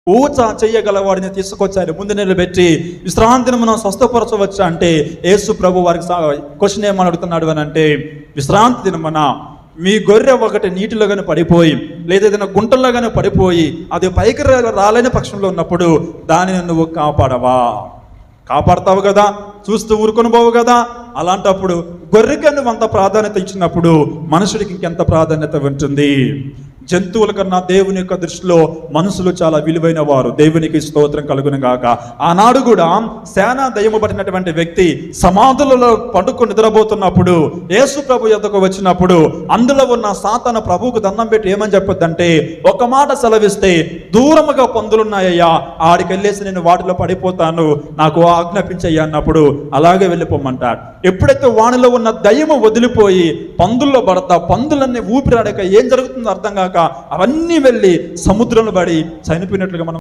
ఊచ చెయ్యగల వాడిని తీసుకొచ్చి ఆయన ముందు నిలబెట్టి విశ్రాంతిని మనం స్వస్థపరచవచ్చా అంటే యేసు ప్రభు వారికి క్వశ్చన్ ఏమని అడుగుతున్నాడు అని అంటే, విశ్రాంతి దినమన మీ గొర్రె ఒకటి నీటిలోగానే పడిపోయి లేదా ఏదైనా గుంటల్లోగానే పడిపోయి అది పైకి రాలేని పక్షంలో ఉన్నప్పుడు దానిని నువ్వు కాపాడతావు కదా, చూస్తూ ఊరుకొని పోవు కదా. అలాంటప్పుడు గొర్రెకి నువ్వు అంత ప్రాధాన్యత ఇచ్చినప్పుడు మనుషుడికి ఇంకెంత ప్రాధాన్యత ఉంటుంది? జంతువుల కన్నా దేవుని యొక్క దృష్టిలో మనుషులు చాలా విలువైన వారు. దేవునికి స్తోత్రం కలుగును గాక. ఆనాడు కూడా సేనా దయ్యము పట్టినటువంటి వ్యక్తి సమాధులలో పండుకొని నిద్రపోతున్నప్పుడు యేసు ప్రభు యొద్దకు వచ్చినప్పుడు అందులో ఉన్న సాతాను ప్రభువుకు దండం పెట్టి ఏమని చెప్పొద్దంటే, ఒక మాట సెలవిస్తే దూరముగా పందులున్నాయ్యా, ఆడికి వెళ్ళేసి నేను వాటిలో పడిపోతాను, నాకు ఆజ్ఞాపించయ్యా అన్నప్పుడు అలాగే వెళ్ళిపోమంటాడు. ఎప్పుడైతే వానిలో ఉన్న దయ్యము వదిలిపోయి పందుల్లో పడతా పందులన్నీ ఊపిరాడక ఏం జరుగుతుందో అర్థం కాక అవన్నీ వెళ్ళి సముద్రంలో పడి చనిపోయినట్లుగా మనం